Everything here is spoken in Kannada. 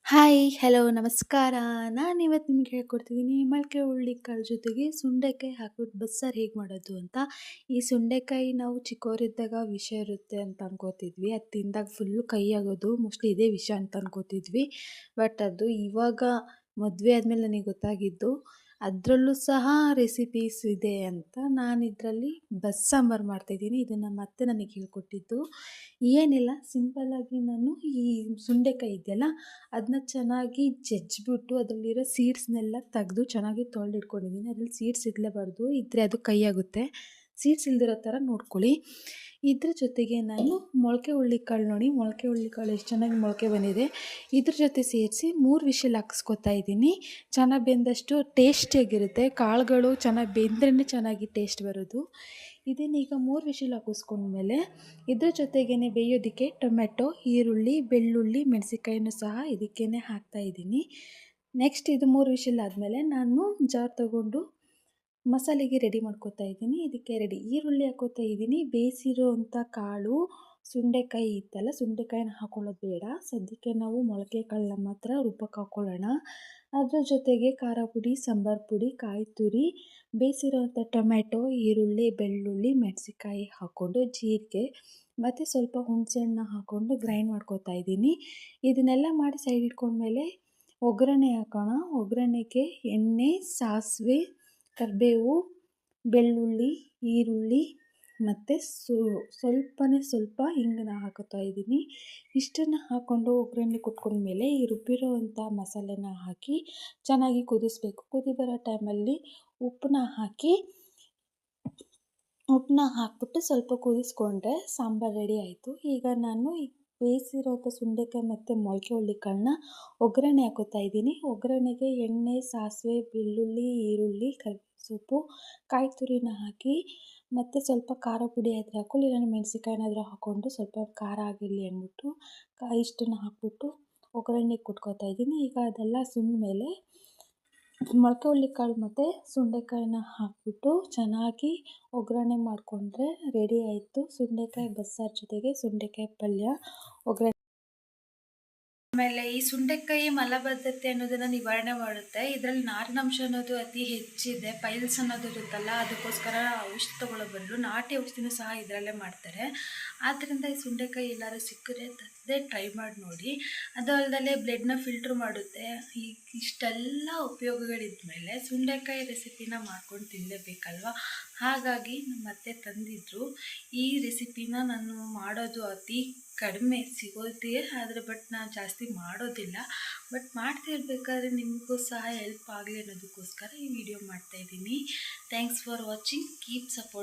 ಹಾಯ್, ಹಲೋ, ನಮಸ್ಕಾರ. ನಾನಿವತ್ತು ನಿಮ್ಗೆ ಹೇಳ್ಕೊಡ್ತಿದ್ದೀನಿ ಮೊಳಕೆ ಹುರುಳಿಕಾಳು ಜೊತೆಗೆ ಸುಂಡೆಕಾಯಿ ಹಾಕ್ಬಿಟ್ಟು ಬಸ್ಸಾರು ಹೇಗೆ ಮಾಡೋದು ಅಂತ. ಈ ಸುಂಡೆಕಾಯಿ ನಾವು ಚಿಕ್ಕವರಿದ್ದಾಗ ವಿಷ ಇರುತ್ತೆ ಅಂತ ಅನ್ಕೋತಿದ್ವಿ. ಅದು ತಿಂದಾಗ ಫುಲ್ಲು ಕೈ ಆಗೋದು, ಮೋಸ್ಟ್ಲಿ ಇದೇ ವಿಷ ಅಂತ ಅನ್ಕೋತಿದ್ವಿ. ಬಟ್ ಅದು ಇವಾಗ ಮದುವೆ ಆದಮೇಲೆ ನನಗೆ ಗೊತ್ತಾಗಿದ್ದು, ಅದರಲ್ಲೂ ಸಹ ರೆಸಿಪೀಸ್ ಇದೆ ಅಂತ. ನಾನು ಇದರಲ್ಲಿ ಬಸ್ಸಾಂಬಾರು ಮಾಡ್ತಾಯಿದ್ದೀನಿ. ಇದು ನಮ್ಮ ಅತ್ತೆ ನನಗೆ ಹೇಳ್ಕೊಟ್ಟಿದ್ದು. ಏನಿಲ್ಲ, ಸಿಂಪಲ್ಲಾಗಿ ನಾನು ಈ ಸುಂಡೆಕಾಯಿ ಇದೆಯಲ್ಲ, ಅದನ್ನ ಚೆನ್ನಾಗಿ ಜಜ್ಜಿಬಿಟ್ಟು ಅದರಲ್ಲಿರೋ ಸೀಡ್ಸ್ನೆಲ್ಲ ತೆಗೆದು ಚೆನ್ನಾಗಿ ತೊಳೆದಿಟ್ಕೊಂಡಿದ್ದೀನಿ. ಅದ್ರಲ್ಲಿ ಸೀಡ್ಸ್ ಇರಲೇಬಾರ್ದು, ಇದ್ದರೆ ಅದು ಕೈ ಆಗುತ್ತೆ. ಸೀಡ್ಸ್ ಇಲ್ದಿರೋ ಥರ ನೋಡ್ಕೊಳ್ಳಿ. ಇದ್ರ ಜೊತೆಗೆ ನಾನು ಮೊಳಕೆ ಹುರುಳಿಕಾಳು ನೋಡಿ, ಮೊಳಕೆ ಹುರುಳಿಕಾಳು ಎಷ್ಟು ಚೆನ್ನಾಗಿ ಮೊಳಕೆ ಬಂದಿದೆ. ಇದ್ರ ಜೊತೆ ಸೇರಿಸಿ 3 ವಿಷಲ್ ಹಾಕಿಸ್ಕೊತಾ ಇದ್ದೀನಿ. ಚೆನ್ನಾಗಿ ಬೆಂದಷ್ಟು ಟೇಸ್ಟಿಯಾಗಿರುತ್ತೆ. ಕಾಳುಗಳು ಚೆನ್ನಾಗಿ ಬೆಂದ್ರೇ ಚೆನ್ನಾಗಿ ಟೇಸ್ಟ್ ಬರೋದು. ಇದನ್ನೀಗ 3 ವಿಷಲ್ ಹಾಕಿಸ್ಕೊಂಡ್ಮೇಲೆ ಇದ್ರ ಜೊತೆಗೇ ಬೇಯೋದಕ್ಕೆ ಟೊಮೆಟೊ, ಈರುಳ್ಳಿ, ಬೆಳ್ಳುಳ್ಳಿ, ಮೆಣಸಿನ್ಕಾಯಿನೂ ಸಹ ಇದಕ್ಕೇ ಹಾಕ್ತಾಯಿದ್ದೀನಿ. ನೆಕ್ಸ್ಟ್ ಇದು 3 ವಿಷಲ್ ಆದಮೇಲೆ ನಾನು ಜಾರ್ ತಗೊಂಡು ಮಸಾಲೆಗೆ ರೆಡಿ ಮಾಡ್ಕೊತಾ ಇದ್ದೀನಿ. ಇದಕ್ಕೆ ಈರುಳ್ಳಿ ಹಾಕ್ಕೋತಾ ಇದ್ದೀನಿ. ಬೇಯಿಸಿರೋವಂಥ ಕಾಳು ಸುಂಡೆಕಾಯಿ ಇತ್ತಲ್ಲ, ಸುಂಡೆಕಾಯಿನ ಹಾಕೊಳ್ಳೋದು ಬೇಡ. ಸದ್ಯಕ್ಕೆ ನಾವು ಮೊಳಕೆ ಕಾಳನ್ನ ಮಾತ್ರ ರುಬ್ಬಕ್ಕೆ ಹಾಕ್ಕೊಳ್ಳೋಣ. ಅದ್ರ ಜೊತೆಗೆ ಖಾರ ಪುಡಿ, ಸಾಂಬಾರು ಪುಡಿ, ಕಾಯಿ ತುರಿ, ಬೇಯಿಸಿರೋವಂಥ ಟೊಮೆಟೊ, ಈರುಳ್ಳಿ, ಬೆಳ್ಳುಳ್ಳಿ, ಮೆಣಸಿನ್ಕಾಯಿ ಹಾಕ್ಕೊಂಡು, ಜೀರಿಗೆ ಮತ್ತು ಸ್ವಲ್ಪ ಹುಣಸೆಹಣ್ಣ ಹಾಕ್ಕೊಂಡು ಗ್ರೈಂಡ್ ಮಾಡ್ಕೊತಾ ಇದ್ದೀನಿ. ಇದನ್ನೆಲ್ಲ ಮಾಡಿ ಸೈಡ್ ಇಟ್ಕೊಂಡ್ಮೇಲೆ ಒಗ್ಗರಣೆ ಹಾಕೋಣ. ಒಗ್ಗರಣೆಗೆ ಎಣ್ಣೆ, ಸಾಸಿವೆ, ಕರಿಬೇವು, ಬೆಳ್ಳುಳ್ಳಿ, ಈರುಳ್ಳಿ ಮತ್ತು ಸ್ವಲ್ಪ ಹಿಂಗನ್ನ ಹಾಕೋತಾ ಇದ್ದೀನಿ. ಇಷ್ಟನ್ನು ಹಾಕ್ಕೊಂಡು ಒಗ್ಗರಣೆ ಕೊಟ್ಕೊಂಡ್ಮೇಲೆ ಈ ರುಬ್ಬಿರೋವಂಥ ಮಸಾಲೆನ ಹಾಕಿ ಚೆನ್ನಾಗಿ ಕುದಿಸ್ಬೇಕು. ಕುದಿ ಬರೋ ಟೈಮಲ್ಲಿ ಉಪ್ಪನ್ನ ಹಾಕ್ಬಿಟ್ಟು ಸ್ವಲ್ಪ ಕುದಿಸ್ಕೊಂಡ್ರೆ ಸಾಂಬಾರು ರೆಡಿ ಆಯಿತು. ಈಗ ನಾನು ಬೇಯಿಸಿರೋಂಥ ಸುಂಡೆಕಾಯಿ ಮತ್ತು ಮೊಳಕೆ ಹುರುಳಿಕಾಳನ್ನ ಒಗ್ಗರಣೆ ಹಾಕೋತಾ ಇದ್ದೀನಿ. ಒಗ್ಗರಣೆಗೆ ಎಣ್ಣೆ, ಸಾಸಿವೆ, ಬೆಳ್ಳುಳ್ಳಿ, ಈರುಳ್ಳಿ, ಕರಿಬೇವು ಸೊಪ್ಪು, ಕಾಯಿ ತುರಿನ ಹಾಕಿ ಮತ್ತು ಸ್ವಲ್ಪ ಖಾರ ಪುಡಿ ಆದರೆ ಹಾಕ್ಕೊಳ್ಳಿ, ಇಲ್ಲ ಮೆಣಸಿನ್ಕಾಯಿನಾದರೂ ಹಾಕ್ಕೊಂಡು ಸ್ವಲ್ಪ ಖಾರ ಆಗಿರಲಿ ಅಂದ್ಬಿಟ್ಟು ಇಷ್ಟನ್ನು ಹಾಕ್ಬಿಟ್ಟು ಒಗ್ಗರಣೆಗೆ ಕೊಟ್ಕೋತಾ ಇದ್ದೀನಿ. ಈಗ ಅದೆಲ್ಲ ಸುಂದಮೇಲೆ ಮೊಳಕೆ ಹುರುಳಿಕಾಳು ಮತ್ತು ಸುಂಡೆಕಾಯಿನ ಹಾಕ್ಬಿಟ್ಟು ಚೆನ್ನಾಗಿ ಒಗ್ಗರಣೆ ಮಾಡಿಕೊಂಡ್ರೆ ರೆಡಿ ಆಯಿತು ಸುಂಡೆಕಾಯಿ ಬಸ್ಸಾರು ಜೊತೆಗೆ ಸುಂಡೆಕಾಯಿ ಪಲ್ಯ. ಆಮೇಲೆ ಈ ಸುಂಡೆಕಾಯಿ ಮಲಬದ್ಧತೆ ಅನ್ನೋದನ್ನು ನಿವಾರಣೆ ಮಾಡುತ್ತೆ. ಇದರಲ್ಲಿ ನಾರಿನಂಶ ಅನ್ನೋದು ಅತಿ ಹೆಚ್ಚಿದೆ. ಪೈಲ್ಸ್ ಅನ್ನೋದು ಇರುತ್ತಲ್ಲ, ಅದಕ್ಕೋಸ್ಕರ ಔಷಧಿ ತಗೊಳ್ಳೋ ಬದಲು ನಾಟಿ ಔಷಧಿನೂ ಸಹ ಇದರಲ್ಲೇ ಮಾಡ್ತಾರೆ. ಆದ್ದರಿಂದ ಈ ಸುಂಡೆಕಾಯಿ ಎಲ್ಲರೂ ಸಿಕ್ಕಿದ್ರೆ ತಪ್ಪದೆ ಟ್ರೈ ಮಾಡಿ ನೋಡಿ. ಅದು ಅಲ್ಲದೆ ಬ್ಲಡ್ನ ಫಿಲ್ಟ್ರ್ ಮಾಡುತ್ತೆ. ಇಷ್ಟೆಲ್ಲ ಉಪಯೋಗಗಳಿದ್ಮೇಲೆ ಸುಂಡೆಕಾಯಿ ರೆಸಿಪಿನ ಮಾಡ್ಕೊಂಡು ತಿನ್ನಲೇಬೇಕಲ್ವ. ಹಾಗಾಗಿ ನಮ್ಮ ಅತ್ತೆ ತಂದಿದ್ದರು. ಈ ರೆಸಿಪಿನ ನಾನು ಮಾಡೋದು ಅತಿ ಕಡಿಮೆ ಸಿಗೋದೇ, ಆದರೆ ಬಟ್ ನಾನು ಜಾಸ್ತಿ ಮಾಡೋದಿಲ್ಲ. ಬಟ್ ಮಾಡ್ತಿರ್ಬೇಕಾದ್ರೆ ನಿಮಗೂ ಸಹ ಹೆಲ್ಪ್ ಆಗಲಿ ಅನ್ನೋದಕ್ಕೋಸ್ಕರ ಈ ವಿಡಿಯೋ ಮಾಡ್ತಾಯಿದ್ದೀನಿ. Thanks for watching. Keep support.